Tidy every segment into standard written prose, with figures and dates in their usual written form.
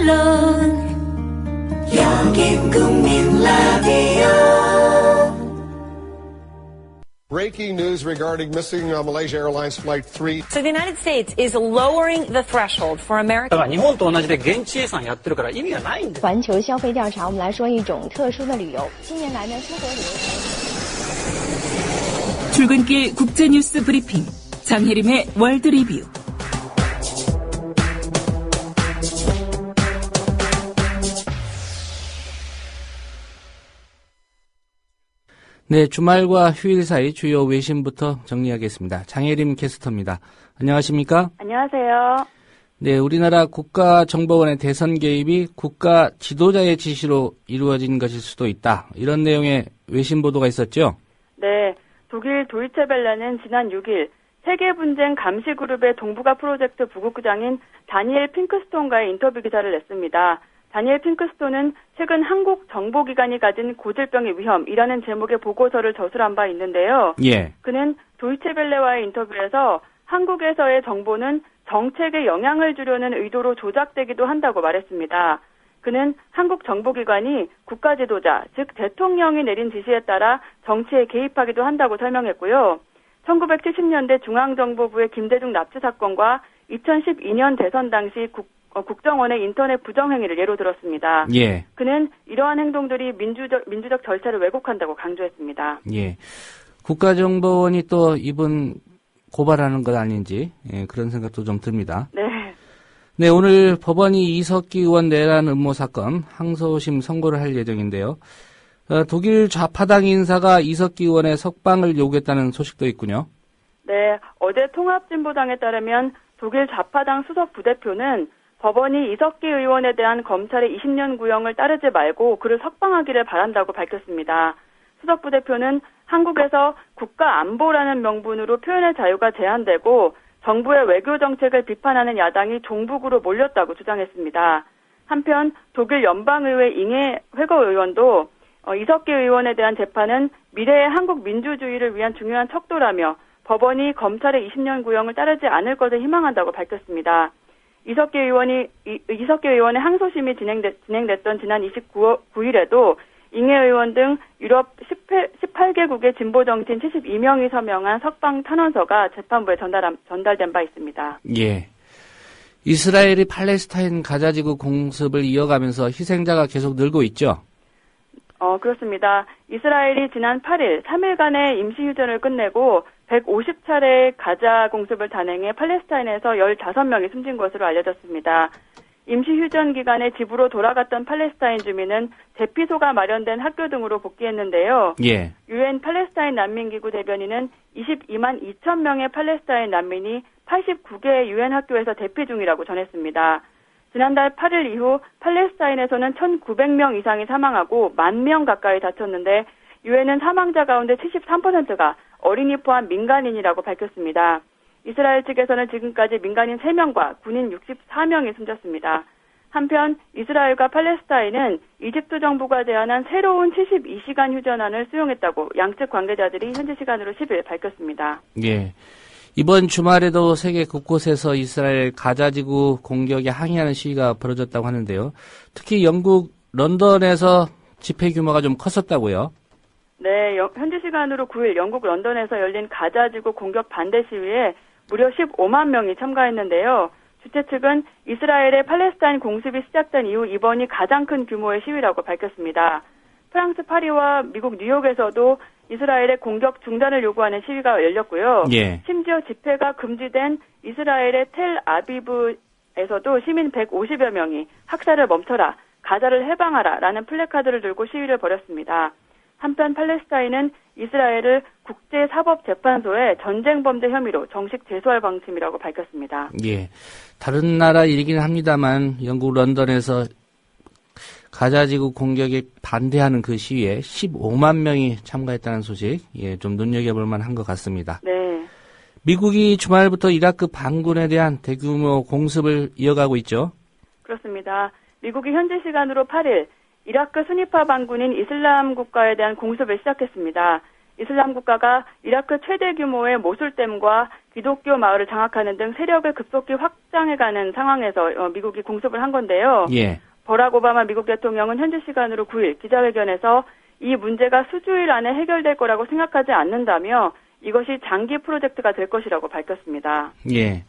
물론 여긴 국민 라디오. Breaking news regarding missing Malaysia Airlines Flight 3. So the United States is lowering the threshold for American. 日本と同じで現地生産やってるから意味がないんだ。环球消费调查，我们来说一种特殊的旅游。近年来呢，出国旅游。 출근길 국제뉴스 브리핑 장혜림의 월드 리뷰. 네, 주말과 휴일 사이 주요 외신부터 정리하겠습니다. 장혜림 캐스터입니다. 안녕하십니까? 안녕하세요. 네, 우리나라 국가정보원의 대선 개입이 국가 지도자의 지시로 이루어진 것일 수도 있다. 이런 내용의 외신 보도가 있었죠? 네, 독일 도이체벨레는 지난 6일 세계분쟁 감시그룹의 동북아 프로젝트 부국장인 다니엘 핑크스톤과의 인터뷰 기사를 냈습니다. 다니엘 핑크스톤은 최근 한국 정보기관이 가진 고질병의 위험이라는 제목의 보고서를 저술한 바 있는데요. 예. 그는 도이체벨레와의 인터뷰에서 한국에서의 정보는 정책에 영향을 주려는 의도로 조작되기도 한다고 말했습니다. 그는 한국 정보기관이 국가 지도자, 즉 대통령이 내린 지시에 따라 정치에 개입하기도 한다고 설명했고요. 1970년대 중앙정보부의 김대중 납치 사건과 2012년 대선 당시 국정원의 인터넷 부정행위를 예로 들었습니다. 예. 그는 이러한 행동들이 민주적 절차를 왜곡한다고 강조했습니다. 예. 국가정보원이 또 이분 고발하는 것 아닌지 그런 생각도 좀 듭니다. 네. 네, 오늘 법원이 이석기 의원 내란 음모 사건 항소심 선고를 할 예정인데요. 독일 좌파당 인사가 이석기 의원의 석방을 요구했다는 소식도 있군요. 네, 어제 통합진보당에 따르면 독일 좌파당 수석 부대표는 법원이 이석기 의원에 대한 검찰의 20년 구형을 따르지 말고 그를 석방하기를 바란다고 밝혔습니다. 수석 부대표는 한국에서 국가안보라는 명분으로 표현의 자유가 제한되고 정부의 외교 정책을 비판하는 야당이 종북으로 몰렸다고 주장했습니다. 한편 독일 연방의회 잉해 회거의원도 이석기 의원에 대한 재판은 미래의 한국 민주주의를 위한 중요한 척도라며 법원이 검찰의 20년 구형을 따르지 않을 것을 희망한다고 밝혔습니다. 이석기 의원의 항소심이 진행됐던 지난 29일에도 잉해 의원 등 유럽 18개국의 진보 정치인 72명이 서명한 석방 탄원서가 재판부에 전달된 바 있습니다. 예. 이스라엘이 팔레스타인 가자지구 공습을 이어가면서 희생자가 계속 늘고 있죠? 그렇습니다. 이스라엘이 지난 8일 3일간의 임시휴전을 끝내고 150차례의 가자 공습을 단행해 팔레스타인에서 15명이 숨진 것으로 알려졌습니다. 임시휴전 기간에 집으로 돌아갔던 팔레스타인 주민은 대피소가 마련된 학교 등으로 복귀했는데요. 예. 유엔 팔레스타인 난민기구 대변인은 22만 2천 명의 팔레스타인 난민이 89개의 유엔 학교에서 대피 중이라고 전했습니다. 지난달 8일 이후 팔레스타인에서는 1,900명 이상이 사망하고 10,000명 가까이 다쳤는데 유엔은 사망자 가운데 73%가 어린이 포함 민간인이라고 밝혔습니다. 이스라엘 측에서는 지금까지 민간인 3명과 군인 64명이 숨졌습니다. 한편 이스라엘과 팔레스타인은 이집트 정부가 제안한 새로운 72시간 휴전안을 수용했다고 양측 관계자들이 현지 시간으로 10일 밝혔습니다. 예. 이번 주말에도 세계 곳곳에서 이스라엘 가자지구 공격에 항의하는 시위가 벌어졌다고 하는데요. 특히 영국 런던에서 집회 규모가 좀 컸었다고요? 네, 현지 시간으로 9일 영국 런던에서 열린 가자지구 공격 반대 시위에 무려 15만 명이 참가했는데요. 주최 측은 이스라엘의 팔레스타인 공습이 시작된 이후 이번이 가장 큰 규모의 시위라고 밝혔습니다. 프랑스 파리와 미국 뉴욕에서도 이스라엘의 공격 중단을 요구하는 시위가 열렸고요. 예. 심지어 집회가 금지된 이스라엘의 텔아비브에서도 시민 150여 명이 학살을 멈춰라, 가자를 해방하라라는 플래카드를 들고 시위를 벌였습니다. 한편 팔레스타인은 이스라엘을 국제사법재판소에 전쟁범죄 혐의로 정식 제소할 방침이라고 밝혔습니다. 예, 다른 나라 일이긴 합니다만 영국 런던에서 가자지구 공격에 반대하는 그 시위에 15만 명이 참가했다는 소식, 좀 눈여겨볼 만한 것 같습니다. 네. 미국이 주말부터 이라크 반군에 대한 대규모 공습을 이어가고 있죠? 그렇습니다. 미국이 현지 시간으로 8일 이라크 순위파 반군인 이슬람 국가에 대한 공습을 시작했습니다. 이슬람 국가가 이라크 최대 규모의 모술댐과 기독교 마을을 장악하는 등 세력을 급속히 확장해가는 상황에서 미국이 공습을 한 건데요. 예. 버락 오바마 미국 대통령은 현지 시간으로 9일 기자회견에서 이 문제가 수주일 안에 해결될 거라고 생각하지 않는다며 이것이 장기 프로젝트가 될 것이라고 밝혔습니다. 예.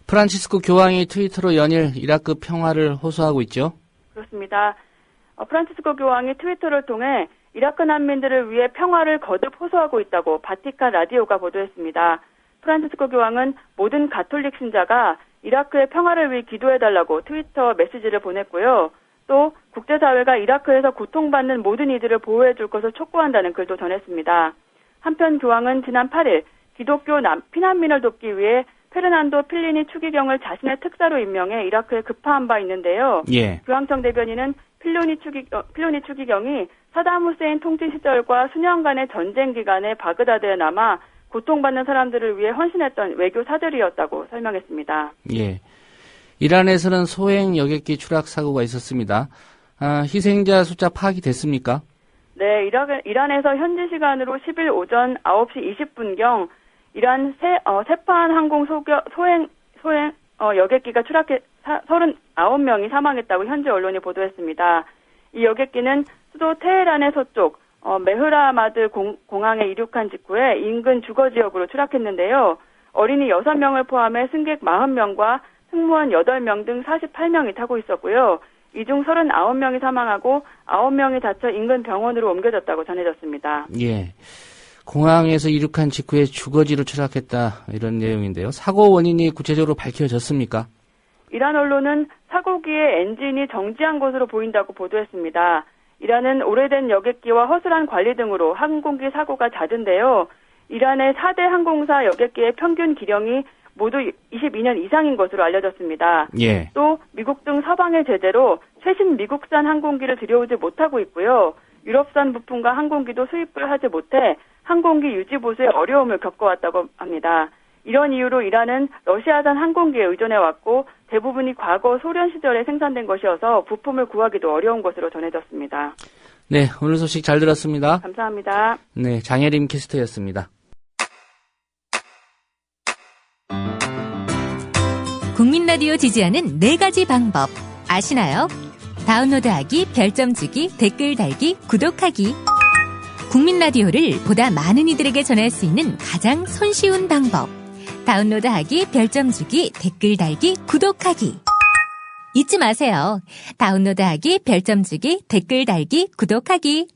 프란치스코 교황이 트위터로 연일 이라크 평화를 호소하고 있죠? 그렇습니다. 프란치스코 교황이 트위터를 통해 이라크 난민들을 위해 평화를 거듭 호소하고 있다고 바티칸 라디오가 보도했습니다. 프란치스코 교황은 모든 가톨릭 신자가 이라크의 평화를 위해 기도해달라고 트위터 메시지를 보냈고요. 또 국제사회가 이라크에서 고통받는 모든 이들을 보호해줄 것을 촉구한다는 글도 전했습니다. 한편 교황은 지난 8일 기독교 피난민을 돕기 위해 페르난도 필리니 추기경을 자신의 특사로 임명해 이라크에 급파한 바 있는데요. 예. 교황청 대변인은 필리니 추기경이 사담 후세인 통치 시절과 수년간의 전쟁 기간에 바그다드에 남아 고통받는 사람들을 위해 헌신했던 외교 사절이었다고 설명했습니다. 예. 이란에서는 소행 여객기 추락 사고가 있었습니다. 희생자 숫자 파악이 됐습니까? 네, 이란에서 현지 시간으로 10일 오전 9시 20분경 이란 세판 항공 소행 여객기가 추락해 39명이 사망했다고 현지 언론이 보도했습니다. 이 여객기는 수도 테헤란의 서쪽 메흐라마드 공항에 이륙한 직후에 인근 주거 지역으로 추락했는데요. 어린이 6명을 포함해 승객 40명과 승무원 8명 등 48명이 타고 있었고요. 이 중 39명이 사망하고 9명이 다쳐 인근 병원으로 옮겨졌다고 전해졌습니다. 예. 공항에서 이륙한 직후에 주거지로 추락했다 이런 내용인데요. 사고 원인이 구체적으로 밝혀졌습니까? 이란 언론은 사고기의 엔진이 정지한 것으로 보인다고 보도했습니다. 이란은 오래된 여객기와 허술한 관리 등으로 항공기 사고가 잦은데요. 이란의 4대 항공사 여객기의 평균 기령이 모두 22년 이상인 것으로 알려졌습니다. 예. 또 미국 등 서방의 제재로 최신 미국산 항공기를 들여오지 못하고 있고요. 유럽산 부품과 항공기도 수입을 하지 못해 항공기 유지 보수에 어려움을 겪어왔다고 합니다. 이런 이유로 이란은 러시아산 항공기에 의존해왔고 대부분이 과거 소련 시절에 생산된 것이어서 부품을 구하기도 어려운 것으로 전해졌습니다. 네, 오늘 소식 잘 들었습니다. 감사합니다. 네, 장혜림 캐스터였습니다. 국민 라디오 지지하는 4가지 방법 아시나요? 다운로드하기, 별점 주기, 댓글 달기, 구독하기. 국민 라디오를 보다 많은 이들에게 전할 수 있는 가장 손쉬운 방법. 다운로드하기, 별점 주기, 댓글 달기, 구독하기. 잊지 마세요. 다운로드하기, 별점 주기, 댓글 달기, 구독하기.